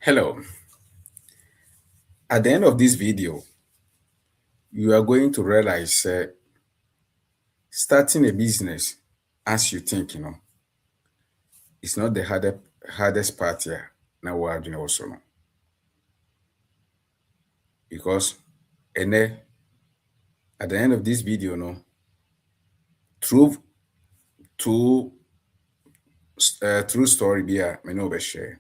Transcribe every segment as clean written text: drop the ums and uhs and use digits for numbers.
Hello. At the end of this video, you are going to realize starting a business as you think, it's not the hardest part here. Now we're doing also no. Because at the end of this video, true true story be a me no be share.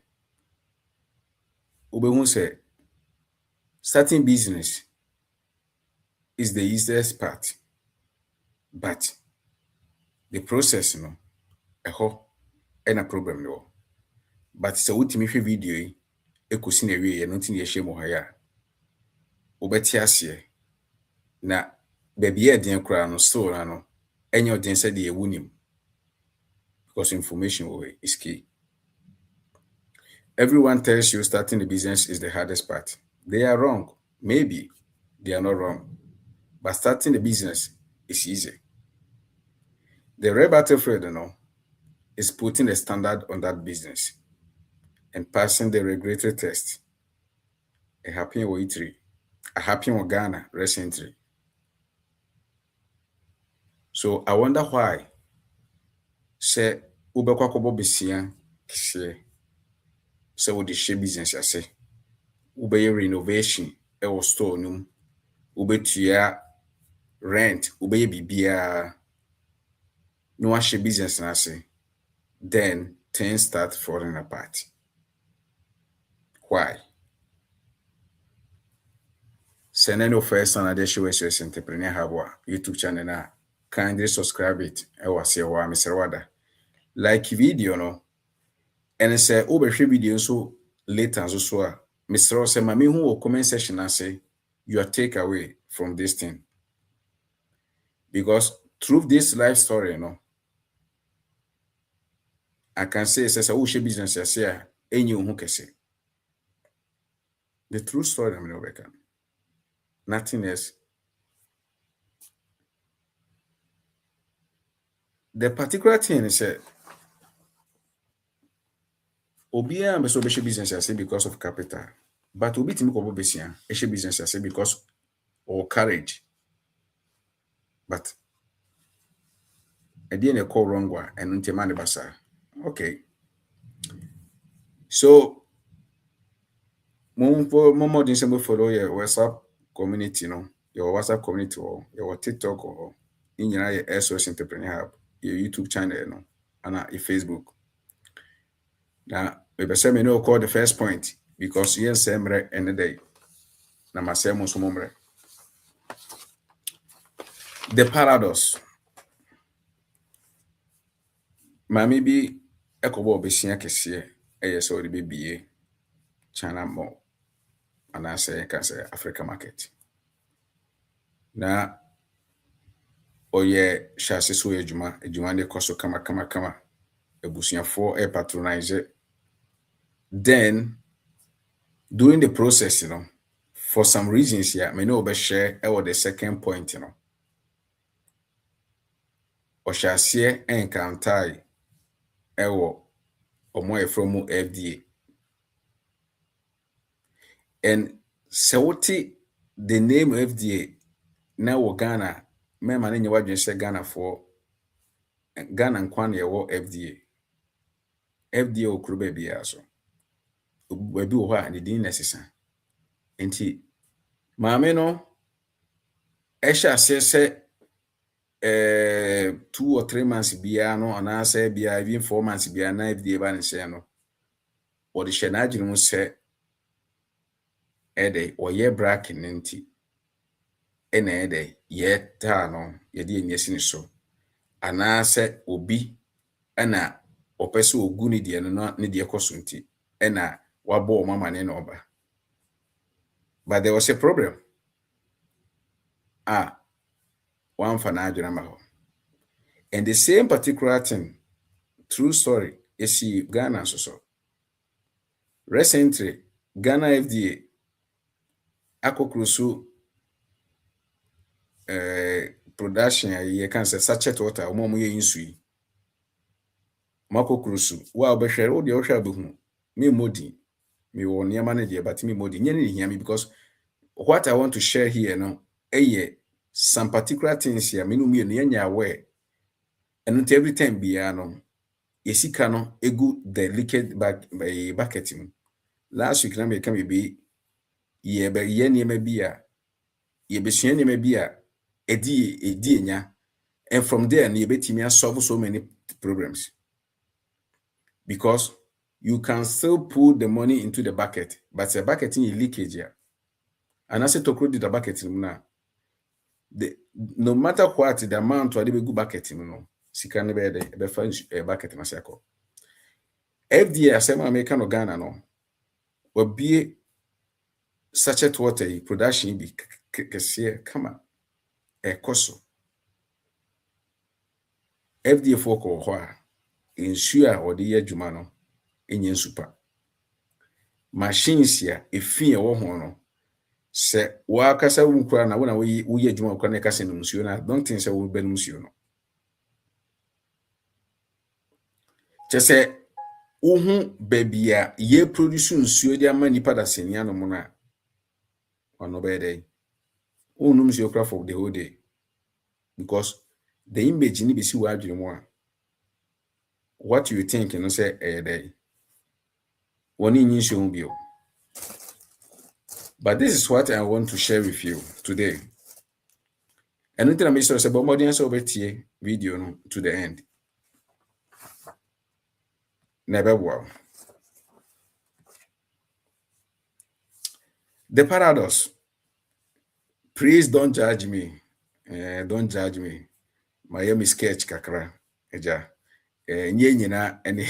Ube say starting business is the easiest part, but the process, and a problem no. But so ultimate video yi ekosi na wie ye no tin ye hye mo ha ya wobeti ase na baby e den kura no store no enyo den se de ewunim because information is key. Everyone tells you starting a business is the hardest part. They are wrong. Maybe they are not wrong, but starting a business is easy. The real battlefield is putting a standard on that business and passing the regulatory test. A happy in Italy, a happy in Ghana recently. So I wonder why say ubekwa kobo besia kise say wo de share business ase ubeye renovation e wo store num ubetua rent ubeye bibia no wa share business na ase, then things start falling apart. Why? Send no first on addition with entrepreneur have YouTube channel na kindly subscribe it e was here wa Mr. Wada like video no and say obehwe video so later so a Mr. say mami hu comment section and say your takeaway from this thing, because through this life story I can say who share business ya say enyi hu kese. The true story I'm over can nothing else. The particular thing is Obia am so be business I say because of capital, but obi timi ko besia e share business I say because of courage. But e na call wrong one and ntema ne basa. Okay. So more than some follow your WhatsApp community your WhatsApp community or your TikTok or in your SOS entrepreneur hub, your YouTube channel and your Facebook. Now we say me no call the first point because yes semre any day. Na masemo so momre. The paradox. Mami bi ekobo obesia kese so the baby China more and I say can say Africa market. Na oye shase so ejuma de koso kama ebusuafo patronize. Then during the process for some reasons here me no be share the second point or shase encounter omo from FDA. And so the name FDA now Ghana me man nye wadwen say Ghana for Ghana nkwan ye FDA. FDA okuru ba bia so baby wo ha ne din necessary enti maame no esha say 2 or 3 months bia no ana say bia even 4 months bia na FDA ba ne say no or the shenagiri mu say ede or ye bracket nenti ena ede ye ta no ye de enyesi ni so ana say obi ena opese ogu ni de no ne de koso nti ena wabo mama ne no oba. But there was a problem. One for Nigeria. And the same particular thing, true story, is see Ghana so. Recently, Ghana FDA akokrusu production ye can say sachet water omo ye insui. Makokrusu wa obehwere wo de ohwa behu me modi me won niema ne de but me modi nyene hia me because what I want to share here no some particular things here me no me nya aware and every time bia no yesika no egu the leaked bucket mu last week na me come be ye niema bia ye besua niema bia edi enya, and from there na ye betimi solve so many problems because you can still put the money into the bucket, but the bucket in leakage here. And as I talk about the bucket na, no matter what the amount or the good bucket no, sika ne be the fund bucket na seko. FDA asema American or Ghana no, will be sachet water production be kese kama koso. FDA for ko ho a ensure or the adwuma no enye super. Machines ya efie wo ho no se wakasa wunkura na wona woye adwuma kwa na kase no nsuo na don't think say wo be no nsuo no chese uhu bebia ye produce nsuo dia ma nipa da senia no mo na ono be dey unum nsuo kra for the whole day because the image ni be si wa adwene mo a what you think no say dey woni nyi nsuo bio. But this is what I want to share with you today. And until I make sure about more than so betie video no to the end. Never wow. The paradox. Please don't judge me. Don't judge me. My sketch kakra. Eja. Nyina and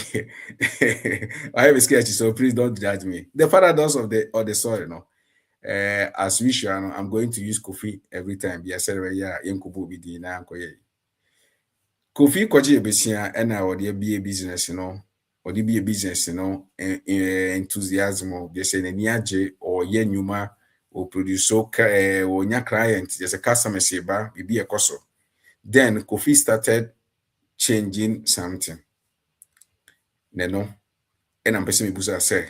I have a sketch, so please don't judge me. The paradox of the soil, no. As usual, I'm going to use coffee every time. Yes, yeah, yenkubu bidi na ankoye. Kofi kwaji ebesia ena odi be a business no odi be a business no enthusiasm they say ni age or ye nyuma o produce o nya client just a customer say ba be ekoso. Then Kofi started changing something no and I'm person me busa say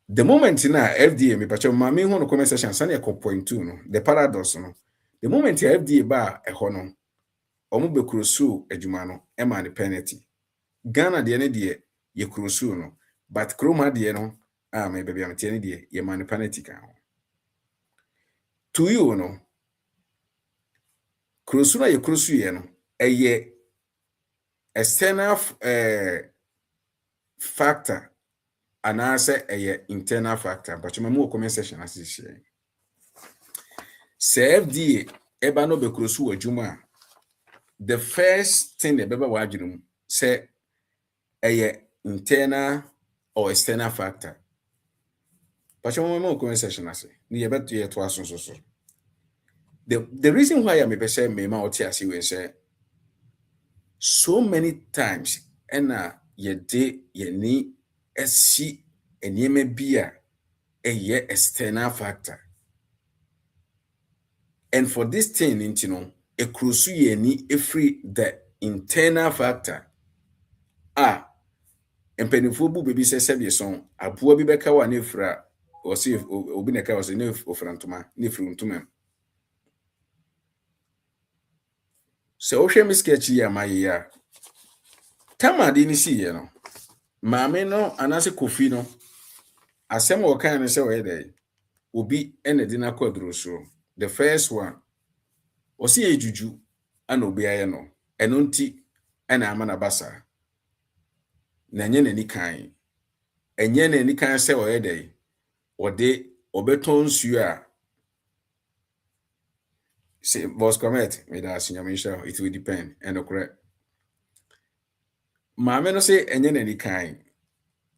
the moment na FDA me pacho ma me hu no comment section sane e point 2 no the paradox no the moment FDA ba e ho no omo be krosu adwuma no e ma ne penalty Ghana de ne de ye krosu no but kroma de no me bebia me ne de ye ma ne penalty kan to you no krosu na ye krosu ye no ye external factor and answer internal factor but you mo comment section as this share say FDA eba no be krosu adwuma the first thing the beba wa adwum say internal or external factor. But you mo comment section as ni beto ye to aso so. The reason why I may say me ma otiasi we say so many times and ye de ye ni esi eniyeme bia external factor. And for this thing you know a cruise ye ni free the internal factor. Empenifo bu bebi se sebie son aboa bi beka wa nefra o se obi ne ka o se ne ofrantoma nefru ntoma se o hwe mi sketch ya maye ya tamade ni si ye no maame no anase Kofi no asem o kan ne se o yede obi ene di na kwadro so the first one o se ejuju ana obi aye no eno nti ana ama na basa na nye nani kan enye nani kan se o yede ode obeton nsuo a say was comment with us nyamisha it will depend and okre maame no say enye nani kan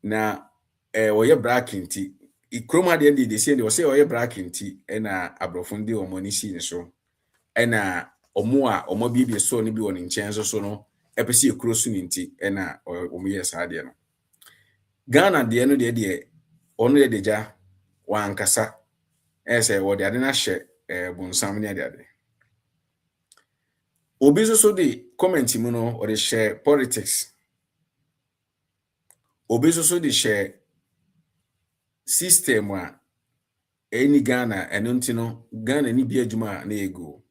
na oye brackinti ikroma de dey say o say oye brackinti na abrofo de omoni si ni so na omo a omo bibie so ne bi woni nchen so no epese ekuro su ni nti na omo yes ade no Ghana de no de ono de deja wankasa say wo de ade na hye bonsam ne ade obi so de comment mu no o de share politics obi so de share system any Ghana and untino Ghana ni bi adwuma na ego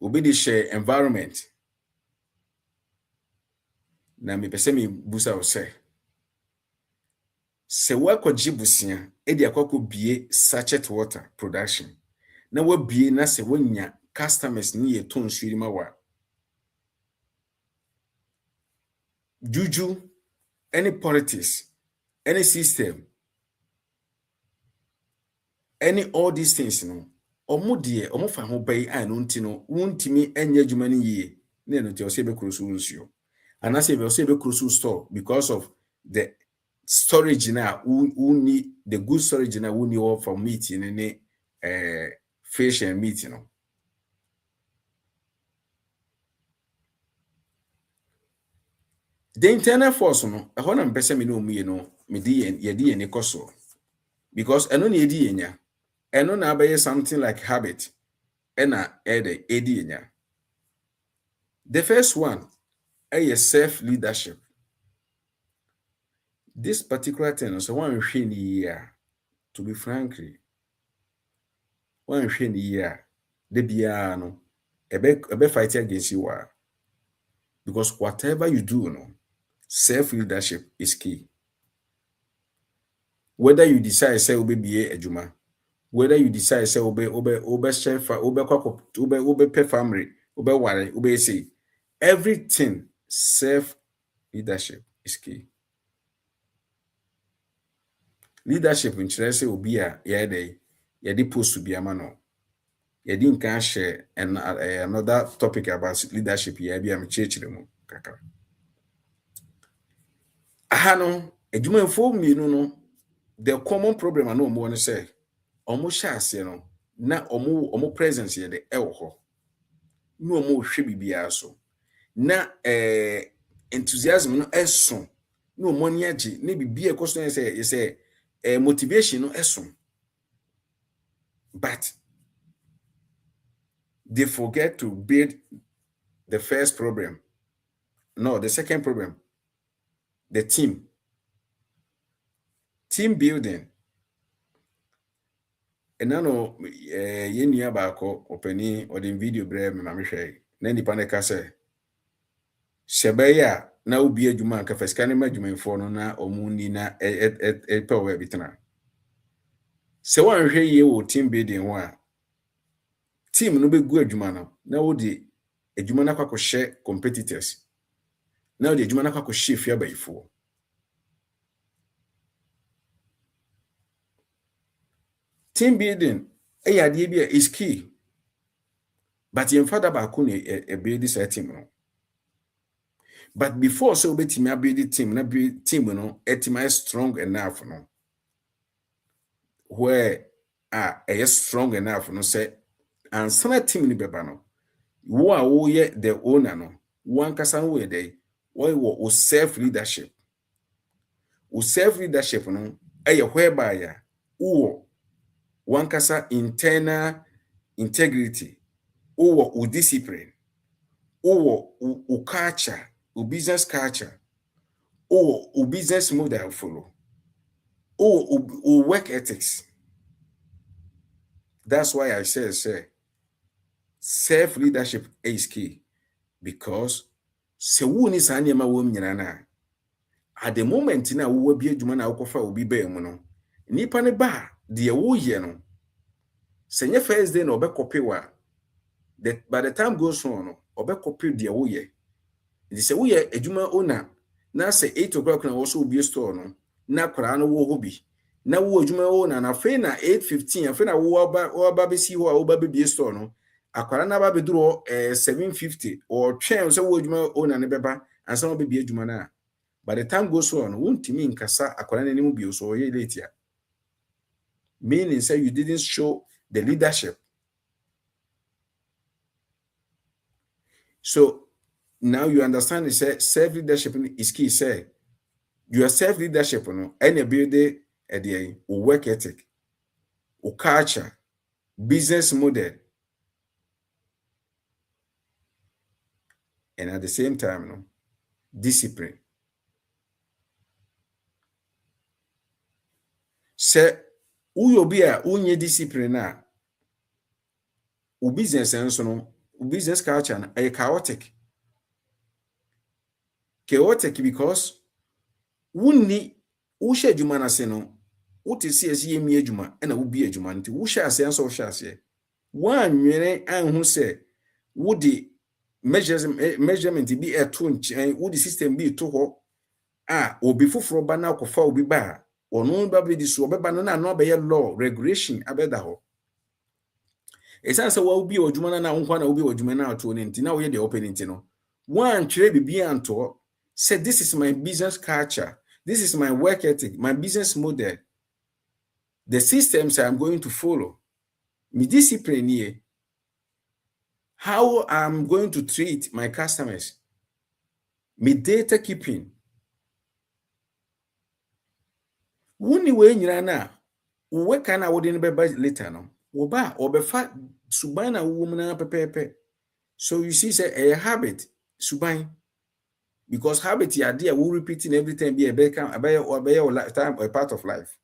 obi de share environment na me pese me busa wo se wakɔgye busia edi akɔkɔ bie sachet water production na wabie na se wanya customers ni ye ton suri ma wa juju any politics any system any all these things no omo fa ho bai a no ntino wuntimi anya adwuma ni yie na no ti o se be kroso nsuo anase be o se be kroso store because of the storage na who need the good storage na who need for meat in fish and meat the internal force no ehona mpese me no mu no me di ye ni koso because eno na edi yenya eno na abaye something like habit ena edi yenya. The first one is self leadership. This particular thing so one hwe ni year, to be frankly one hwe ni year de bia no ebe fight against you because whatever you do no self leadership is key. Whether you decide say obe bie adwuma, whether you decide say obe chef obe pe family obe ware obe say everything self leadership is key. Leadership in say obi a ye dey post to be amano ye din kan share another topic about leadership ye be am chechire mu kakra aha no adwumanfo mienu no the common problem na omo no say omo sha ase no na omo presence ye de ewo ho na omo hwe bibia so na enthusiasm no eso na omo ni age na bibia ekoso ye say motivation no eso, but they forget to build the first problem. No, the second problem, the team building. And now ye nua baako opani or the video bre me ma mehwe na nipa ne ka say shebeya na obi adwuma ka faska ne ma adwumanfo no na omuni na pe we bitena se wan hwe ye wo team building ho a team no be gu adwuma no na wo di adwuma na kwakọ share competitors na wo di adwuma na kwakọ share fia bayifo. Team building ade bia is key, but your father baako na build this team no. But before so betimi build team na build team no etima strong enough no, where strong enough no say and some team ni beba no wo a wo ye the owner no one kasa wo ye dey wo self leadership. Wo self leadership no whereby ya wo one kasa internal integrity, wo discipline, wo culture, wo business culture, wo business model follow, wo work ethics. That's why I say self leadership is key, because se wo ni sa niam wo nyina na at the moment na wo bi adwuma na wo fa obi ba mu no nipa ne ba de wo ye no se nye first day na obekopy wa by the time goes on no obekopy de wo ye. It is wo ye adwuma owner na say 8 o'clock na wo so obi store no na kwara no wo hobi na wo adwuma owner na fe na 8:15 afe na wo ba be si ho a wo ba be store no akwara na ba be duro 7:50 or twen so wo adwuma owner ne beba ansa wo be adwuma na. By the time goes on wuntimi nkasa akwara na nimu bi so ye late ya, meaning say you didn't show the leadership. So now you understand, say self leadership is key. Say your self leadership no any build a work ethic, or culture, business model, and at the same time no discipline. Se uyo bi a unye discipline a u business enso no, u business culture na chaotic. Chaotic because wunni wo hye adwuma na se no wote se ese yemi adwuma na wo bi adwuma nti wo hye ase enso wo hye ase wanwere anhu se wo di measurement bi eto nchen wo di system bi to ho obi foforo ba na akofa obi ba ono ba be di so obeba no na no be ye law regulation abeda ho esanse wo bi adwuma na wo kwa na wo bi adwuma na ato ne nti na wo ye de open nti no one twere bibi anto say this is my business culture, this is my work ethic, my business model, the systems I'm going to follow, my discipline here, how I'm going to treat my customers, my data keeping. Wuni we nyina na we kana wo de ne beba later no wo ba obefa suban na wo mu na pepepe. So you see say a habit suban. Because habit is there, we repeating every time be a lifetime or a part of life.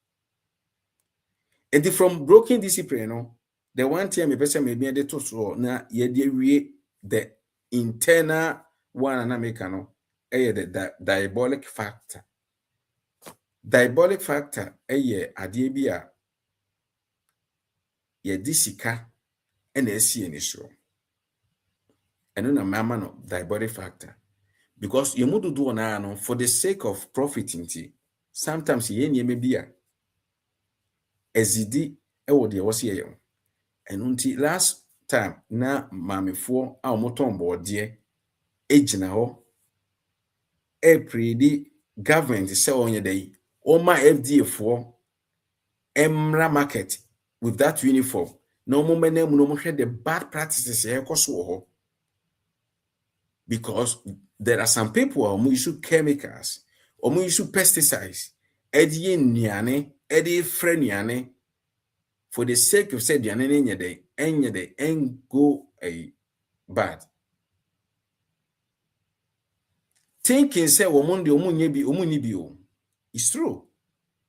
And from broken discipline, no, the one time a person may be able to so now the internal one and American, the diabolic factor. Diabolic factor, adebia ye disika and a see any show. And then a mamma no diabolic factor. Because you mudu do na for the sake of profiting, sometimes ye may be a ezidi ewo de wo se ye. And until last time na mamefo a omoton boode ejina ho predi government se onye dey o ma FDA for emra market with that uniform. No moment na mu no hwe the bad practices e koso ho. Because there are some people who use chemicals, or use pesticides, edi nnuane, edi frɛ nnuane for the sake of said nnuane enye dey go bad. Thinking say omunde omunye bi omunni bi o. It's true.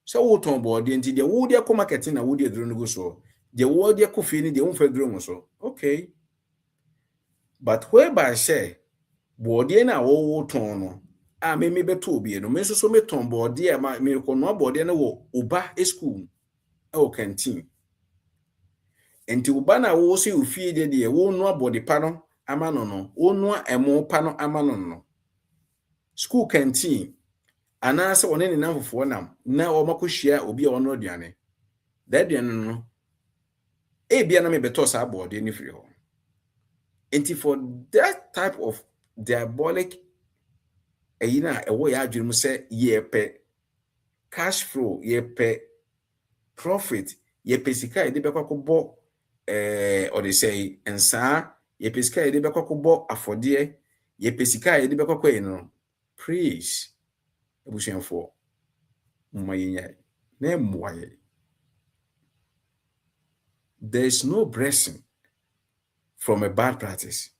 So wo ton board nti de wo de ko marketing na wo de dro no go so. De wo de ko fie ni de wo fa dro mo so. Okay. But whereby say board na wo ton no me beto obi no me so me ton board ma me ko no board na wo oba school o canteen. Enti oba na wo se ofie de wo no board pa no ama no wo no emo pa no ama no school canteen anase one ne namfofo nam na o makohia obi a ono aduane da aduane no bia na me beto sa board ni free ho. Enti for that type of diabolic na ewo ya adwene say ye pe cash flow, ye pe profit, ye pe sika e de bekwakobo or they say ensa, ye pe sika e de bekwakobo afode, ye pe sika e de bekwakwa no. Please ebusianfo mmayenya na mwaye. There is no blessing from a bad practice.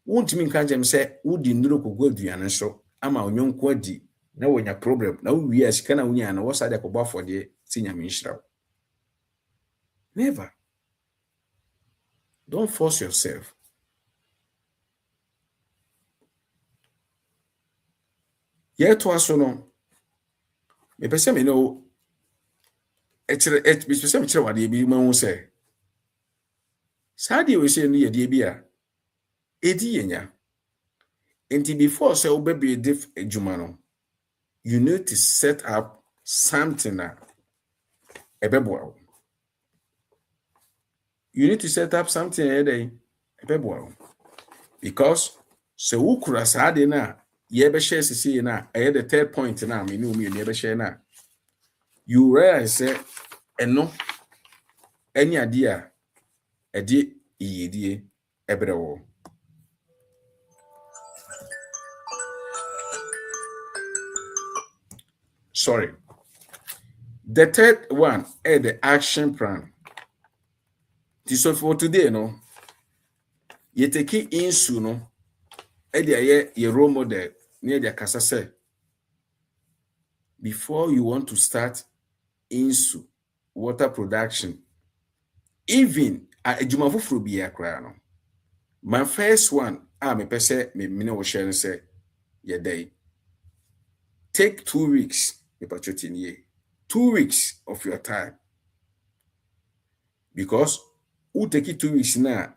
Won't mean kanjem say udi nduro kogo aduane so ama onyonko adi na wonya problem na wo wi asika na wonya na wo sade ko bafode sinya minhira. Never. Don't force yourself. Yet was no me pese me no me pese me kire wade bi ma hu say sade we say no ye de bi a edi yenya. Enti before say obebi dif ejuma no, you need to set up something na ebebo. You need to set up something ebebo. Because so ukura sade na ye be share sisi na the third point na me no me be share na you realize say eno any idea edi iyedie ebrewo. Sorry. The third one is the action plan. So for today, no, you take it in no, your role model near the kasa say. Before you want to start insu, water production, even adwuma foforo bi akra no. My first one, me pese me no share say ye day. Take 2 weeks, me patroti ni 2 weeks of your time. Because who take it 2 weeks now,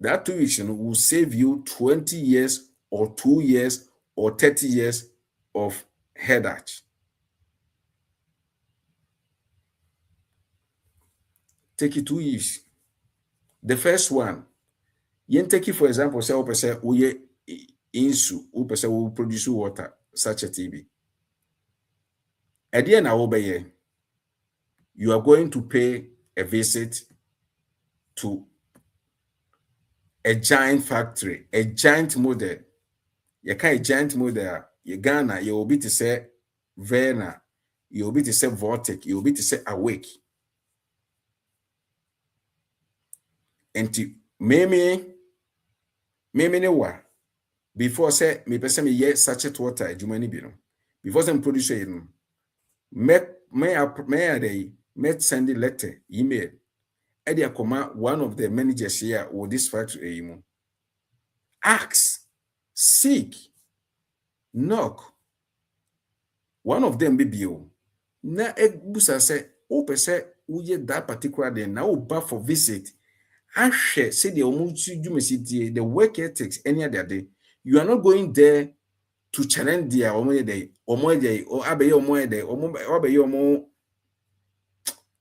that 2 weeks will save you 20 years or 2 years or 30 years of headache. Take it 2 years. The first one, you take it for example, say we insu, we produce water, such a TB. At the end of you are going to pay a visit to a giant factory, a giant model. You can't a giant model. You Ghana, you will be to say Verna, you will be to say Vortic, you will be to say Awake. And to maybe ne wa before say me person me ye sachet water adwuma bi no before some produce it no may send a letter email e dey come one of the managers here with this factory mu ask, seek, knock. One of them be bio na busa say o pese uye that particular day na o ba for visit. Ashe say the omutu the work ethics any other day. You are not going there to challenge their omoye or abeye omoye day obeye omo.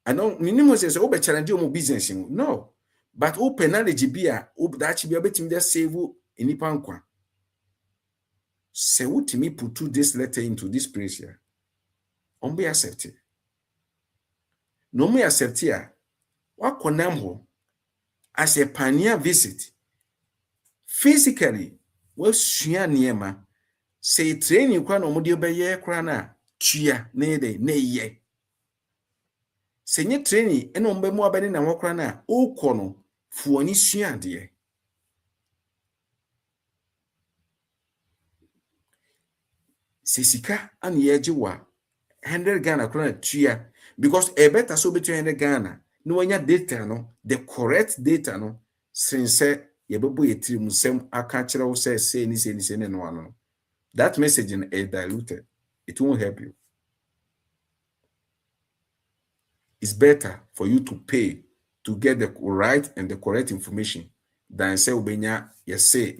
I don't minimum say obe challenge omo business. No. But open knowledge bia that be betim there save inipa nkwa. Say what me put this letter into this place here. Be accepted. No me accept here. What konam ho as a pioneer visit. Physically, what sua niema say training kwa no mode obeye kra na tua na de na ye. Say nye training eno mbe mu abane na wokra na okọ no fuani sua de. Say sika an ye wa 100 Ghana kra tua because a better so between 100 Ghana no wanya data no the correct data no since yebebo yetiri musem aka kire wo say ni no. That message is diluted. It won't help you. It's better for you to pay to get the right and the correct information than say ubenya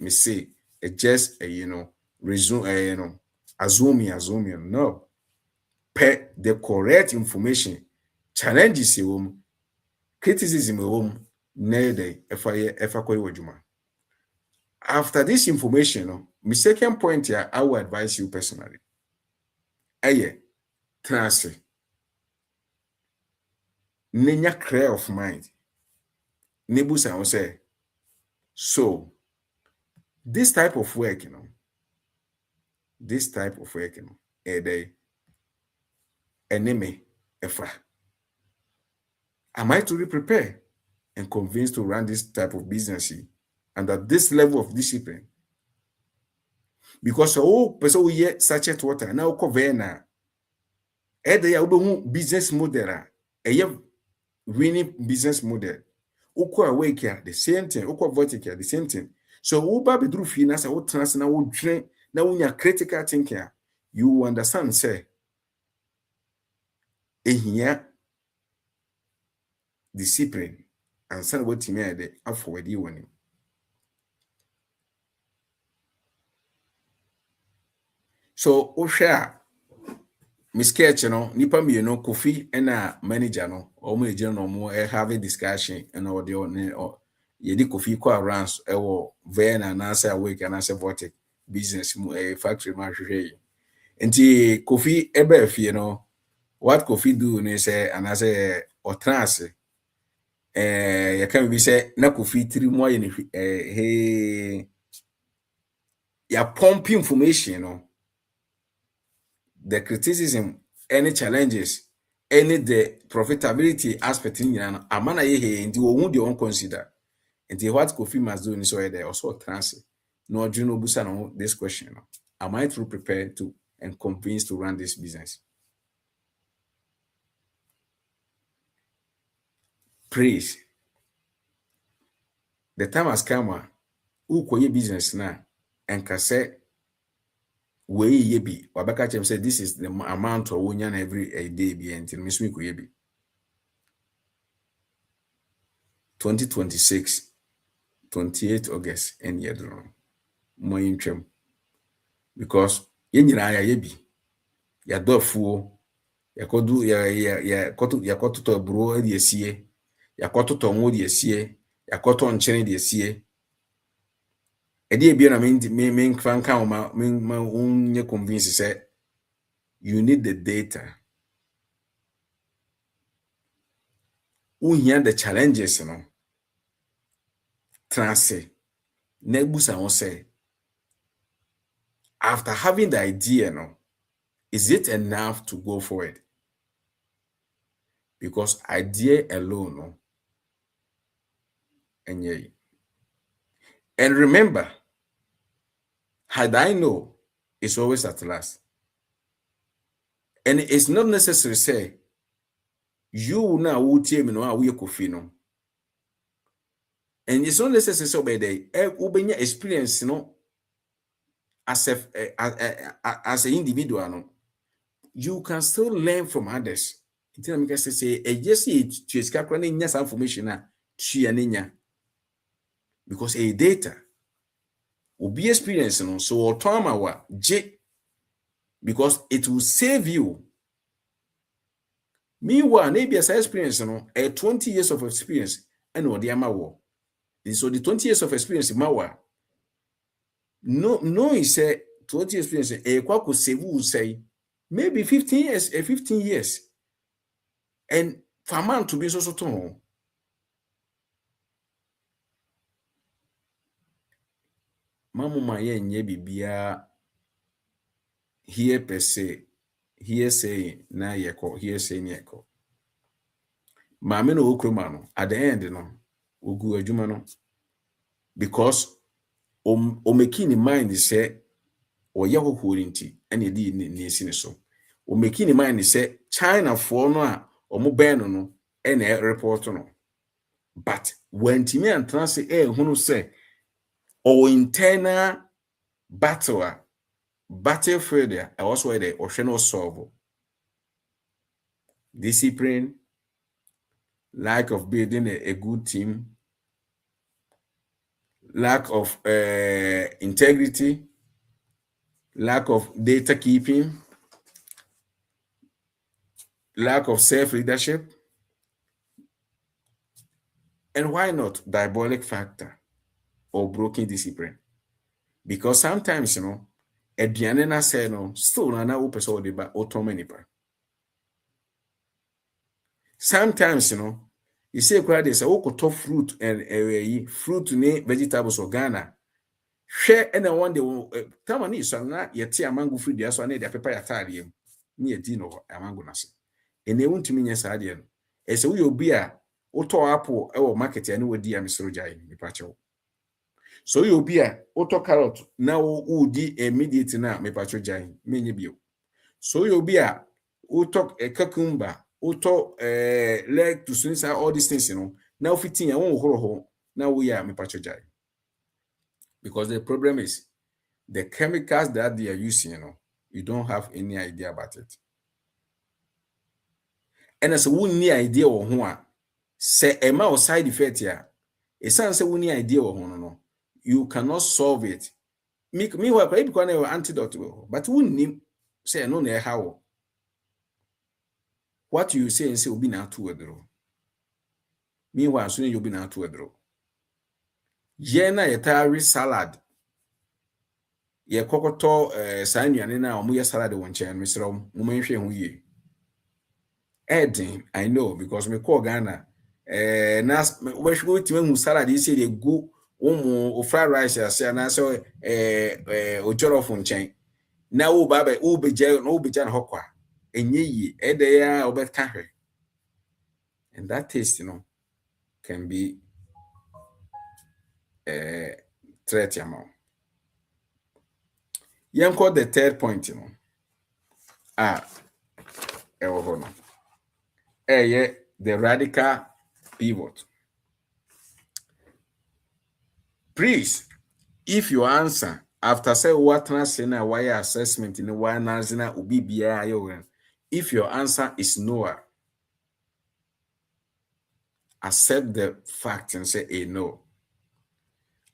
me say just resume assume no. Pay the correct information. Challenges criticism after this information, my second point here, I will advise you personally. Transfer. Nenya clear of mind. Nebusa will say, so this type of work, a day, enemy, efa. Am I to be prepared and convinced to run this type of business and at this level of discipline? Because person we hear sachet water now cover na business model winning business model. Uko awake here, the same thing. Uko vertical, the same thing. So uba be through finance, what trans na wo train na unya critical thinking. You understand, say here discipline and send what you made forward you one. So share sketch nipa me Kofi and a manager no or manager no more having discussion and or the yedi Kofi kwa rounds Ven and answer awake and answer vortic business factory marché. Nti Kofi ebe what Kofi do ne say and as a or trans you can be say na Kofi 3 more hey ya pump information the criticism, any challenges, any the profitability aspect in amana ye and you won't consider. And what Kofi must do is so there also transit. No Juno Busano this question. Am I truly prepared to and convinced to run this business? praise. The time has come who koye business na and can say we ye bi wabaka chem say this is the amount of wonya every day bi until mismi koye bi 2026 28 August and year do mo intwem because ye nyina ya ye bi ya dofuo yakodu yakotu to bro de esie yakotu to nwo de esie yakotu nkyene de esie ede bi na me kvanka o ma unye convince say you need the data. Hear the challenges no transe nebusa won say after having the idea no is it enough to go forward? Because idea alone no enye. And remember, had I know, it's always at last. And it's not necessary say you now will tell me no we coffee no. And it's not necessary so by the ubenya experience no as an individual no. You can still learn from others. Until I say yes to escape information na because a data will be experience no so automa wa J because it will save you. Meanwhile, maybe as experience no a 20 years of experience and what the amawo. So the 20 years of experience mawa no is a 20 years experience a kwa could save you say maybe 15 years and for man to be so to mamu ma ye nye bibia here per se here say na yeko here say nyeko maame no okroma no at the end no ogu adwuma no because o making in mind say o ye hohorinti ene di ne esi ne so o making in mind say China for no a omo ben no ene report no but when timi antrance hunu say o internal battlefield there also where the ocean solve discipline, lack of building a good team, lack of integrity, lack of data keeping, lack of self-leadership, and why not diabolic factor or broken discipline? Because sometimes, aduane na say no still na wo pese o de ba automanipa. Sometimes, you say kwa dey say wokoto fruit and fruit ne vegetables or Ghana. Share and one day time ni so na yeti amango fruit dia so na dey pepper yatare am. Ni edi no amango na se. Ene wuntumi nya sa de no. E say we obi a woto apple e wo market ya ne wadi am soro jai ni pa chewo. So you obi a woto carrot na wo di immediate na me pa chewo jai menye bio. So you obi a woto cucumber auto leg to swing all these things now fitting ya won horo now we are me pacho jai because the problem is the chemicals that they are using you don't have any idea about it and as we need idea or ho a say e ma side effect ya e san say we need idea or ho no you cannot solve it me wa kwa because na antidote but we need say no na how what you say and say obi na to edro. Meanwhile, soon you'll be now to a draw. Yena yetari salad. Ye kokoto sanyan na omuye salad won chen misro mumenhwe hu ye. Edding, I know because me call Ghana. Nas we should to salad you say they go o fried rice as na so o jollof won chen. Na wo baba wo beje no beja na hokwa. Enye yi ede ya obeka hwe. And that taste, can be threat amount. Yanko the third point, the radical pivot. Please, if your answer after say what na why assessment in why na ubi biya, if your answer is no, accept the fact and say a no.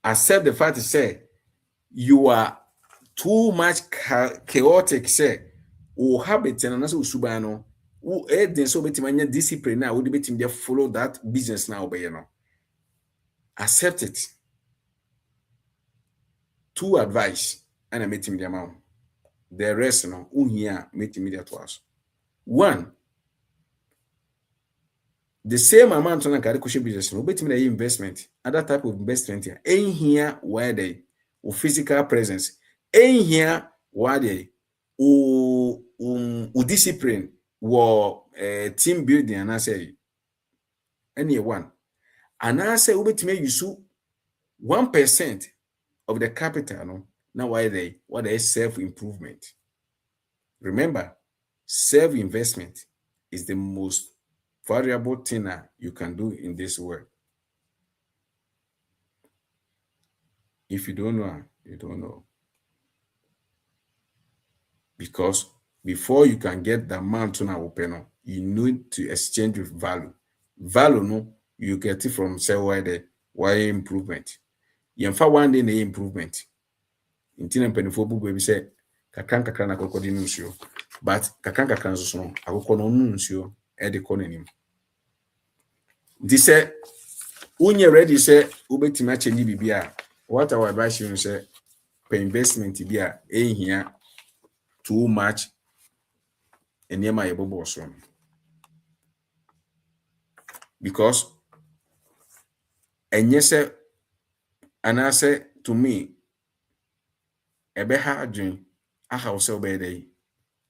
Accept the fact to say you are too much chaotic, say or habit and also Suban who then so betimanya discipline now would be to follow that business now by accept it. Two advice and I met him the amount. The rest no here met immediate to us. One, the same amount on a cushion business no bet me investment, other type of investment here. In here where they or physical presence, in here where they or discipline or team building and I say any one. And I say we me use 1% of the capital no now why they what they self-improvement. Remember, self-investment is the most valuable thing you can do in this world. If you don't know, you don't know. Because before you can get the amount to open, you need to exchange with value. Value, no, you get it from say why improvement. You find one day the improvement. In tina penifo bu baby say kakran na kokodi nsuo. But kakran so no akoko no nsuo e de kɔ nanim. Di say unye ready say ubetimi change bibia. What I will advise you say per investment bia ehia too much enema yebobo so. Because enye say anase to me ebe ha adwen aha so be dey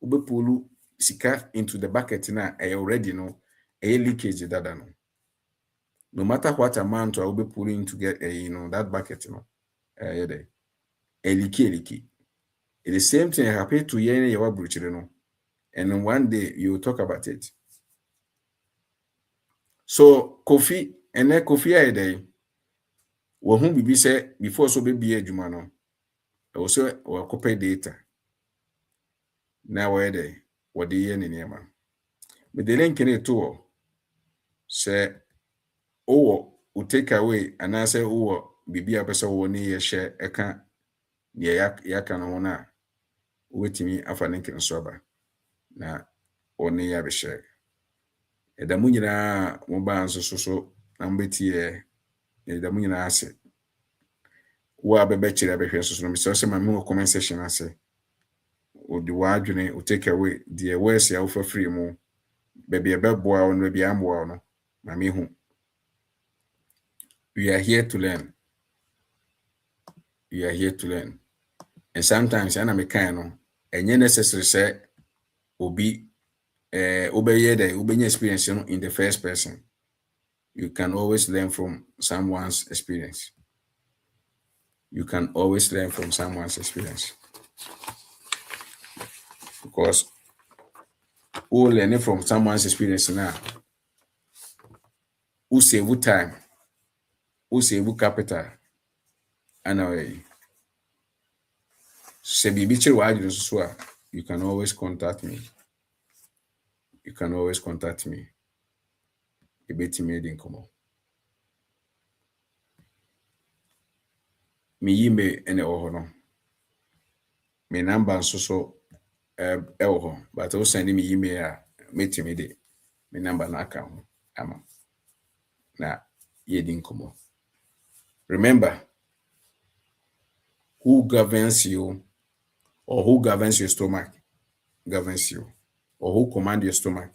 ubepulu sika into the bucket na already no leakage dada no. No matter what amount I will be pulling to get that bucket, a leaky. It's the same thing happen to your no, and one day you will talk about it. So coffee and then coffee a day. Who be say before so be a jumano. Also or copy data. Now where they what the yen in yama. But the link in it too. Say take away and I say bibi a person won ye share a can yaka no na wetimi afa ne nsoba na one ya be share edamu nyina mo ba nso so na mbeti edamu nyina ase wo abebe kire abehwe nso so no me say ma me comment section ase o di wa adwene o take away the words ya ofa free mu baby ebeboa on baby amboa no ma me hu. We are here to learn. We are here to learn. And sometimes ana me kan no enye necessary say obi obeye the obenya experience in the first person. You can always learn from someone's experience. You can always learn from someone's experience. Because who learning from someone's experience now, who save time, who save capital, and you can always contact me. You can always contact me. A bit made in common. Me email any no. Me number so but also send me email meet me de me number na account ama na yedin komo. Remember, who governs you or who governs your stomach governs you, or who command your stomach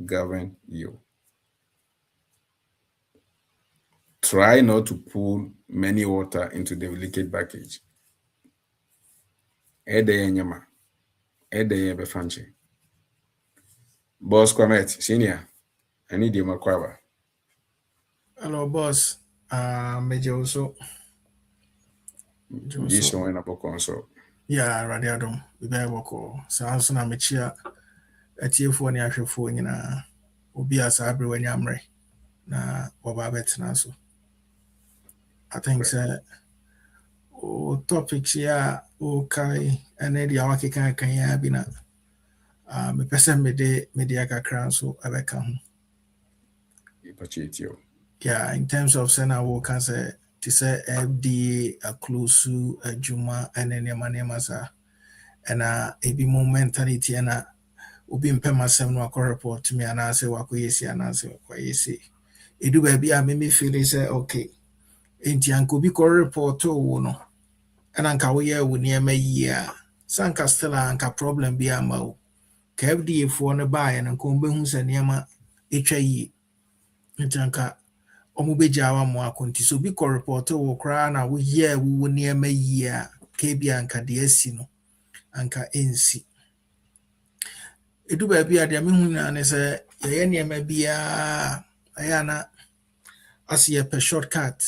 govern you. Try not to pour many water into the delicate package. Nyama. Befanche. Boss Kwamet, senior. I need you makwaba. Hello, boss. Major also. This one up console. Yeah, Radiadum. We better work. Sounds na mechia. A tear for any actual phone in a Ubia Sabri when Yamre. na wɔba abɛtena so. I think sɛ topics yi a wokae ɛne deɛ wakeka kan yi bi na mepɛ sɛ mede akakra nso ɛbɛka ho. Yeah, in terms of sɛ na woka sɛ te sɛ FDA aklosu adwuma ɛne nneɛma saa ɛna ebi mo mentality ɛna obi mpɛm asɛm no akɔ report me anaasɛ wakɔyɛ si anaasɛ wakɔyɛ si. Edu baabi a meme feel sɛ okay enti anka obi kɔ report wo no ɛna anka woyɛ wo nneɛma yie a sɛ anka still a anka problem bi ama wo ka FDA foɔ no baeɛ no nka ɔmbɛhu sɛ nneɛma ɛtwa yie nti anka ɔmo bɛgyaa wa mo akɔ nti so obi kɔ report wo koraa na woyɛ wo nneɛma yie a ka bi anka deɛ asi no anka ɛnsi. Edu baabi a deɛ mehu nyinaa ne sɛ yɛyɛ nneɛma biara ɛyɛ ana asɛ yɛpɛ shortcut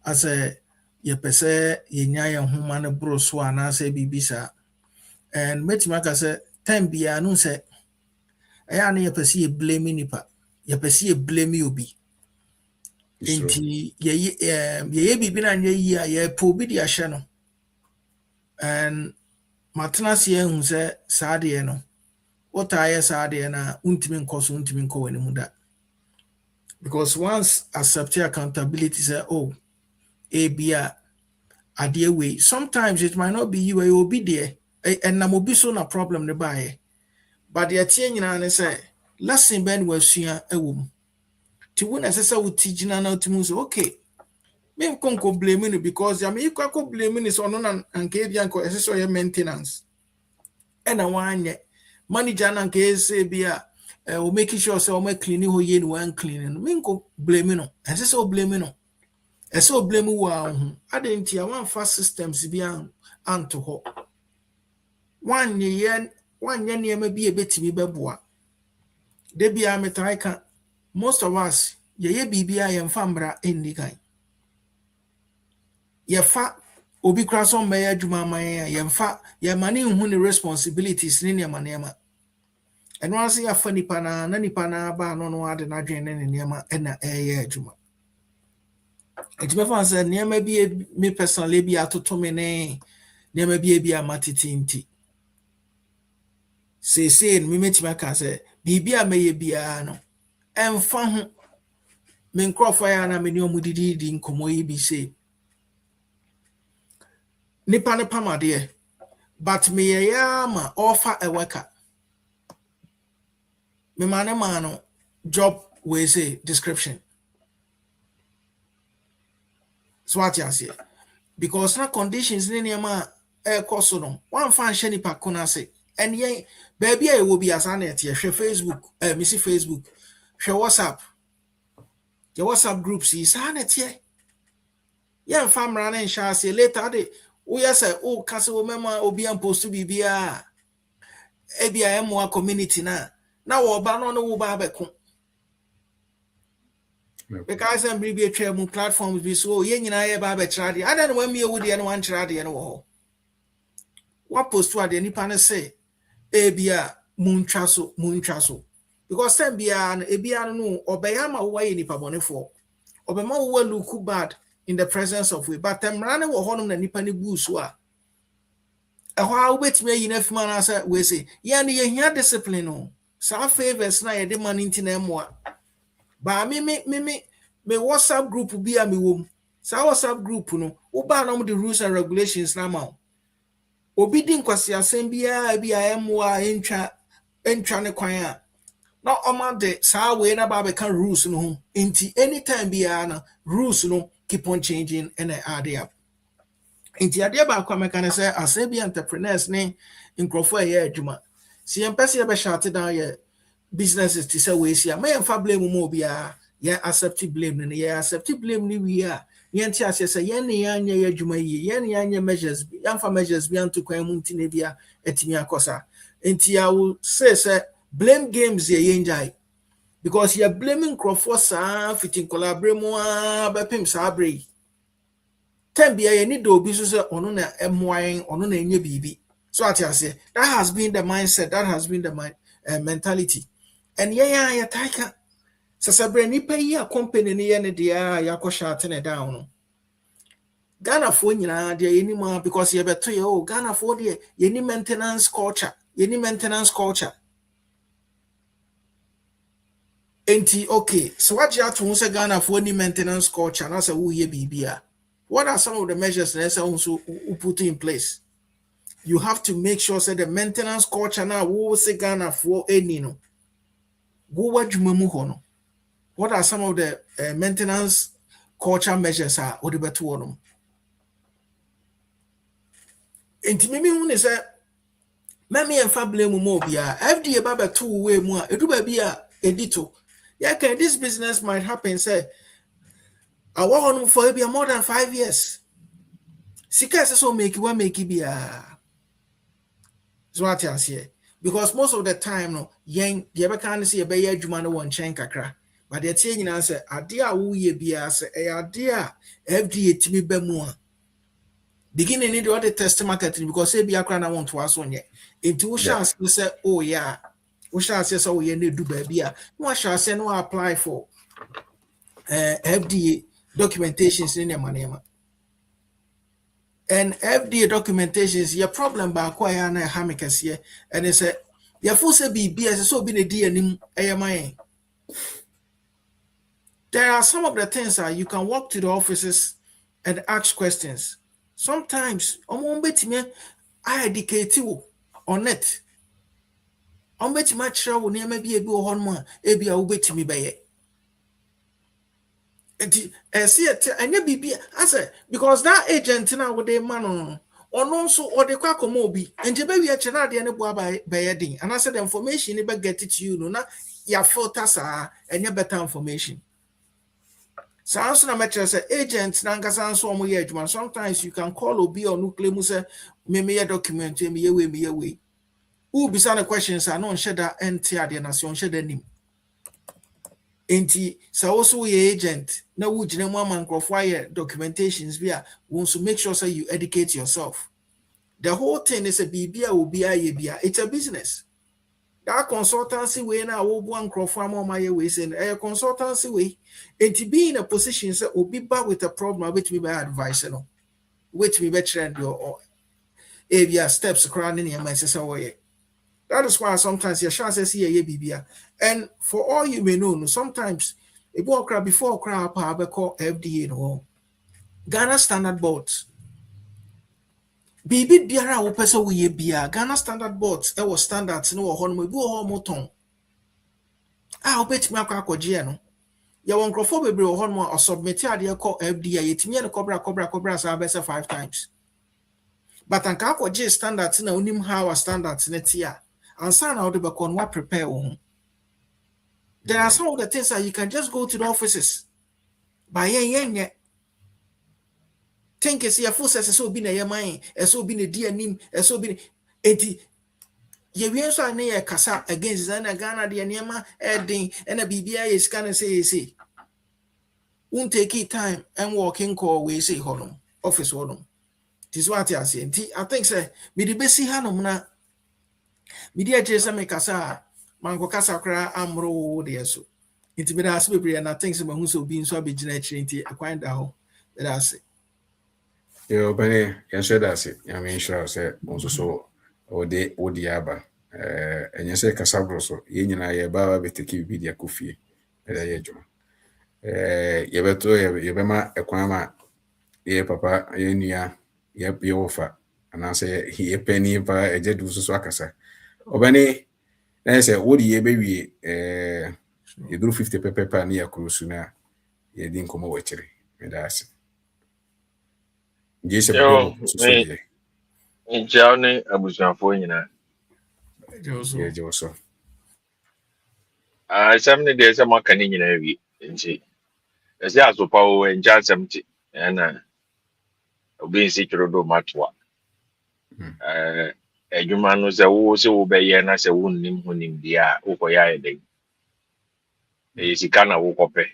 asɛ yɛpɛ sɛ yɛnya yɛn homa no boro so anaasɛ biribi saa. And mɛtumi aka sɛ time biara no sɛ ɛyɛ ana yɛpɛ sɛ yɛblame nipa yɛpɛ sɛ yɛblame obi nti yɛyɛ biribi na nyɛ yie a yɛpɛ obi de ahyɛ no. And matena ase ahu sɛ saa deɛ no wotaa yɛ saa deɛ no a wontumi nkɔ so wontumi nkɔ w'anim da. Because once accept accountability say oh ebia adeɛ wei sometimes it might not be you will be there and nam obi so na problem ne bae but the tie nyina ne say lesson ben wasua ɛwɔ mu ti wo na sɛ sɛ wo ti gyina na tumi so okay me nko blame no because ya me ikɔ blame no so no na anka ebia nko ɛsɛ sɛ ɔyɛ maintenance ɛna wanyɛ manager na anka ɛsɛ bia o make sure say o make clean ho ye no wan clean no me nko blame no ɛsɛ sɛ o blame no ɛsɛ o blame wo a ho adenti a wan fa systems bi anto hɔ wanyɛ nneɛma bi ebetimi bɛboa de bia metai ka most of us yɛyɛ bibia yɛmfa mbra enni kan yɛfa obi kra so mbɛyɛ adwuma man a yɛma ne hu ne responsibilities ne nneɛma ɛno ase yɛafa nipa na nipa na ba no ade na dwen ne nneɛma ɛna ɛyɛ adwuma. Enti mefa sɛ nneɛma bi me personally bi atoto me ne nneɛma bi amatete nti sesei no metimi aka sɛ biribi a mɛyɛ biara no ɛmfa ho me nkrɔfo ya na me ne ɔmo didi nkɔmɔ yi bi sɛ nipa ne pamade but me yɛ ma offer a worker me man no job we say description so what you say because na conditions ne nneɛma ɛkɔ so no one fan hyɛ nipa ko na say and yɛn baabi a ɛwɔ bi asa na ɛte hwɛ Facebook me see Facebook hwɛ WhatsApp groups yi saa na ɛte yɛn fa mmara na nhyɛ ase later de woyɛ sɛ o ka sɛ wo mema obi an post bibia ebia ɛmoa community na wo ba no wo ba abɛko because I'm be atwa mu platforms bi so yɛn nyinaa yɛ ba abɛkyerɛ de ada no wamie wo de no wan kyerɛ de no wɔ hɔ wa post wa de nipa ne sɛ ebia muntwa so because time bia no ebia no ɔbɛyɛ ma wo yɛ nipa bɔnefo ɔbɛma wo look bad in the presence of we but mmara ne wɔ hɔ no na nipa ne bu so a ɛhɔ a wobɛtumi ayi na afima na sɛ we say yɛn ne yɛhia discipline no saa favors na yɛde ma no nti na ɛmoa ba me WhatsApp group bi a me wom saa WhatsApp group no wo ba na mo the rules and regulations na ma obi di nkwasi asɛm bia bi a ɛmoa entwa ne kwan a na ɔma de saa we na ba bɛka rules no ho nti anytime bia na rules no keep on changing and add up. Inti ade ba kwa meka ne sɛ asɛ bi entrepreneurs ne nkrofo ɛyɛ adwuma. Si empese ye be shut down ye businesses ti sɛ we si a me mfa blame mo bia ye accept blame ne ye accept blame ni wi a ye nti asɛ sɛ ye ne ya anya ye adwuma yi ye ne ya anya measures bi ya mfa measures bi anto kwan mu nti ne bia etimi akosa. Inti I will say blame games ye enjoy. Because you're blaming Crawford sa fitting collaborate more bepim sabre. Tembia you need to be so on na MY on na nye bibi. So I say that has been the mindset, that has been the mentality. And yeah, taika Sasabre nipa yi a company ni ye ne dia yakọ shutting it down no. Ghana for nyina de anymore because ye beto ye oh Ghana for de ye ni maintenance culture. Ye ni maintenance culture. Enti okay, so what you have to say Ghana for any maintenance culture na say wo ye bibia. What are some of the measures that also put in place? You have to make sure say the maintenance culture now wo say Ghana for any no. Go wadwuma mu ho no. What are some of the maintenance culture measures are what beto wono? Enti mimi hu ne say Mami and blame mo bia FDA baba two way mu a edu ba bia edito. Yeah, can this business might happen say I work on for more than 5 years. Sika so make bia. So what I say because most of the time no yen the ever can see a be adwuma no won chen kakra. But the thing nyina say ade a wo ye bia say e ade a FDA timi ba mu a beginning need the test marketing because say bia kra na want to aso nye. Into chance say oh yeah we shall say so we need do baby a no shall say no apply for FDA documentations in your money. And FDA documentations your problem ba kwa ya na ha mekase and they say your full say be so be the DNM AMI. There are some of the things that you can walk to the offices and ask questions. Sometimes betime I educate you on it. Betime kyerɛ wo nneɛma bi ebi wɔ hɔ no a ebi a wobetimi bɛyɛ. Anya bibi ase because that agent na wo dey man no ono nso o dey kwa komo obi nje be wi eche na de ne boa ba ye din and I said the information ne be get it to you no na ya filter sa anya better information so also na metro say agent na nkasa nso omo ye adwuma sometimes you can call obi or no claim say me ye document me ye we who be some questions are no share that ente ade na so share that nim. Enti so also your agent na wo gina mu amankofo aye documentations bi a won so make sure say you educate yourself. The whole thing is a bibia obi aye bia it's a business. That consultancy way na wo bu ankofo amaye we say a consultancy way enti be in a position say obi ba with a problem which me by advice no which me be trend your area steps around in your say way. That is why sometimes your chances here ye bibia. And for all you may know, sometimes a book before crap have call FDA no Ghana standard boards. Bibi biara wo pese wo ye bia Ghana standard boards e was standards no ho no bi ho moton. Ah obetimi akwakoje no. Ya won crofo bebre ho no o submit ade call FDA yetimi ne cobra sa be 5 times. But anka akwaje standards na onim how standards ne tia. Ansa na would be what prepare. There are some of the things that you can just go to the offices. By yen think is your full so be na your mind, so be the DNM, so be eti ye wien so na ye kasa against na Ghana de niema edin and a BBI is can say. Won't take it time and walking call we say honum office honum. This what I say. I think say me the best hanum na media jesa me kasa mango kasa kra amro de so inti me da so bebre na think say mahu so bi so abegina akire inti akwan da ho me da say yo bane yan share that say I mean sure say onso so odi aba enye say kasa bro so ye nyina ye ba beteki bi dia kofie be da ye djuma ye beto ye be ma ekwan ma ye papa ye nua ye wofa ana say ye pani ba eje du so akasa obani na say wodi ye be wie ye duru 50 pepe na ya krusu na ye din komo wachire me da ase je Yo, so je Injao ne abusuafo nyina. je so Asɛm ne deɛ sɛ maka ne nyinaa wi. Nti, ɛsɛ asopa wo nkyɛ asɛm te. Ɛna obi nsi twere do matoa. Adwuma no sɛ wo sɛ wobɛyɛ na sɛ wonnim ho nimdeɛ a wokɔyɛ ayɛ den. Ɛyɛ sika na wokɔpɛ.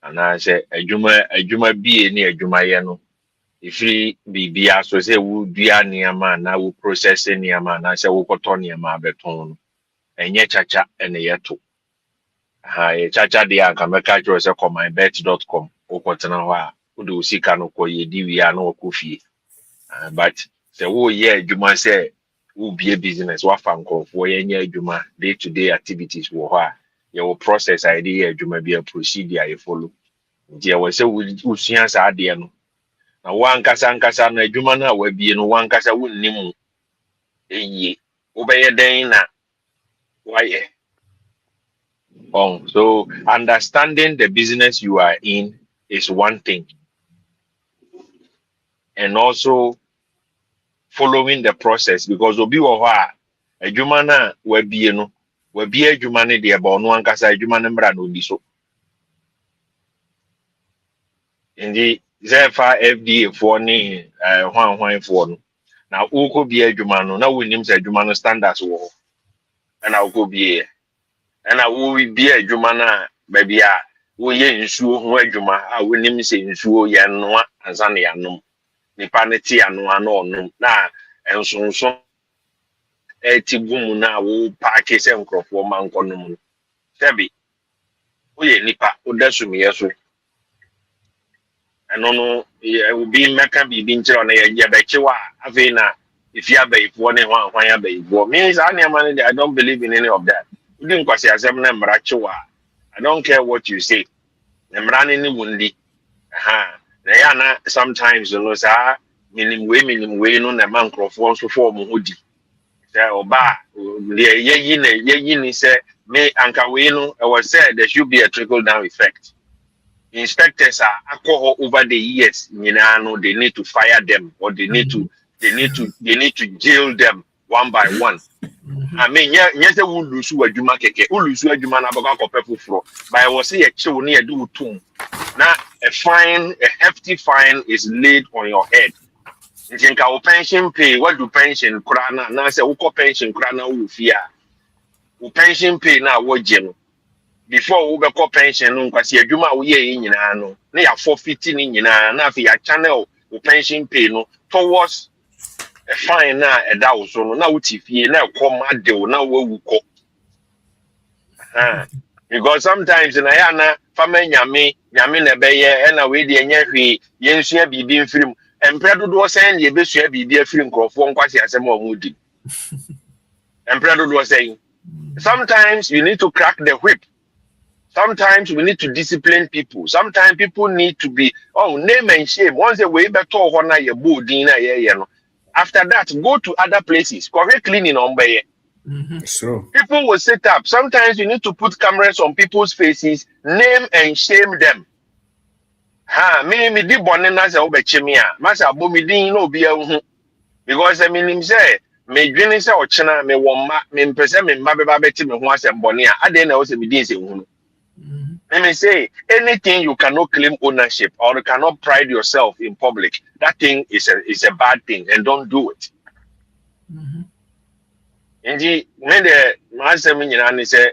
Anaasɛ adwuma bie ne adwumayɛ no ifiri bibia so sɛ wo dua nneɛma na wo process nneɛma na sɛ wo kɔtɔ nneɛma abɛtɔn no ɛnyɛ chacha ɛne yɛto Ye chacha de anka meka chro se compliance.com okotena ho a wo de usika no ko ye di wi a no ko fie. But se wo ye adwuma se wo be business wa fa nkofo ye nya adwuma day to day activities wo ho a ye wo process idea adwuma bi a procedure ye follow. Je wo se wo sua sa de no na wankasa na adwuma na wa bie no wankasa wonnim eyi wo be ye den na why. So understanding the business you are in is one thing, and also following the process because obi wo ho a adwuma na wa bie no wa bie adwuma ne de ba ono ankasa adwuma ne mra no di so. Indi zefa FDA for ni hwan for no na uko bie adwuma no na wonim se adwuma no standards wo ho na uko bie na wo bie adwuma na ba bia wo ye nsuo ho adwuma a wonim se nsuo ye no ansa ne yanom nipa ne ti ano ano onum na ensonso ti gum na wo paake se nkrofo man konom sebi wo ye nipa wo dasumi yeso eno no ye obi meka bibi nkyere na ye bekiwa afi na if you be ifo ne hwan ya be ifo means I don't believe in any of that. You didn't kwase asem na mra kiwa. I don't care what you say. Na mra ne ni wundi. Na ya na sometimes you know sa minim we no na man nkrofo nso for mo hodi. Say oba ye ni say me anka we no I was said there should be a trickle down effect. Inspectors are alcohol over the years, you know, they need to fire them or they need to jail them one by one. I mean, yes, they will lose you a juma keke, will lose you a juma na baka kope fro. But I was say a chill near do too. Now a hefty fine is laid on your head. You think our pension pay, what do pension krana? Now say uko pension krana ufia. U pension pay now what geno. Before we go pension no kwasi adwuma wo ye nyina no na ya forfeit ni nyina na afi ya channel wo pension pay no towards a fine na eda wo so no na wo tifie na ekoma de wo na wo wuko because sometimes na ya na fama nyame na be ye na we de nya hwe ye nsua bibi mfirim empre dodo sen ye besua bibi afirim krofo nkwasi asem o mudi empre dodo sen sometimes you need to crack the whip. Sometimes we need to discipline people. Sometimes people need to be name and shame. Once they way better honor your boarding, after that, go to other places. Correct cleaning on by. True. People will set up. Sometimes you need to put cameras on people's faces, name and shame them. Me di bonena se obechimia. Masa bo mi din no bia hu. Because I mean him say me dwene se ochena me woma me mpese me mba beba beti me ho asem bone a ade na wo se me din se hu. Let me say, anything you cannot claim ownership or you cannot pride yourself in public, that thing is a bad thing, and don't do it. Indeed, when the master meaning say,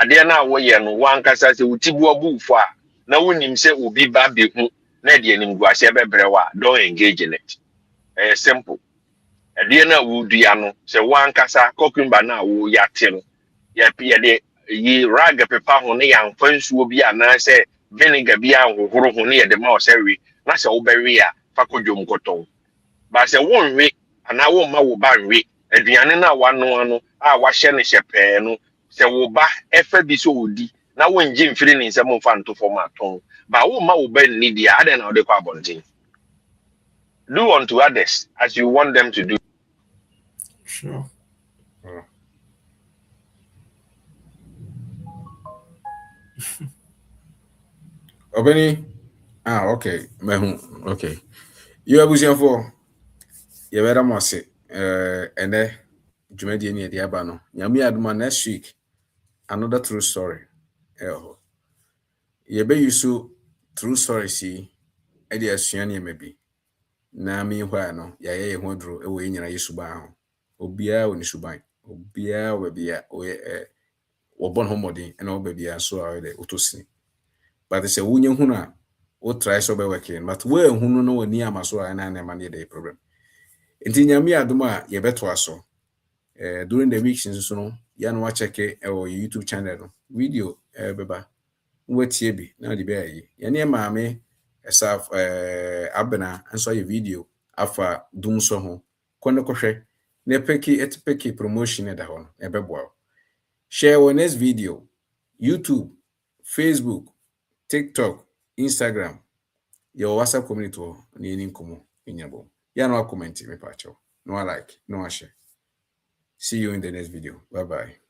Adiana way and one cassa say, Utibu bufa, no one himself will be baby who, Nedi and Guashebe Brewa, don't engage in it. Simple. Adiana would diano, say one cassa, cooking bana, woo yatin, yapia ye rag pepa ho ne yan fansuo bi ana se vinegar bi a hohoro ho ne ye de ma o sewe na se wo bewe a fa kodwom koton ba se wonwe ana wo ma wo ba nwe aduane na wano ano a wa hye ne hyepe no se wo ba efa bi so odi na wo nje mfiri ne nsem mfa nto fo ma ton ba wo ma wo ba ni dia ade na wo de kwa abonten do unto others as you want them to do. Sure. Obeni, okay, okay. You abusian for you better must say, and then Jumedi near the Abano. Yami Aduma next week, another true story. You be you so true story, see, Eddie Asiani maybe. Na meanwhile, no, ya wondro away in your Suban. Obia when Suban, Obia will be a born homody and all baby, so are the autosini. But it's a winning huna. O try so be working, but we who know near Maswa and I manage the problem. Inti nyami aduma ye beto aso. during the weeks nso no ya no check your YouTube channel no video beba wetie bi na de be ayi ya ne maame esa abena nso ye video afa dum so ho kono kohwe na peki promotion da ho no ebeboa share our next video YouTube, Facebook, TikTok, Instagram, your WhatsApp community ni ni nkomo inyabo ya no comment me pacho no like no share. See you in the next video. Bye bye.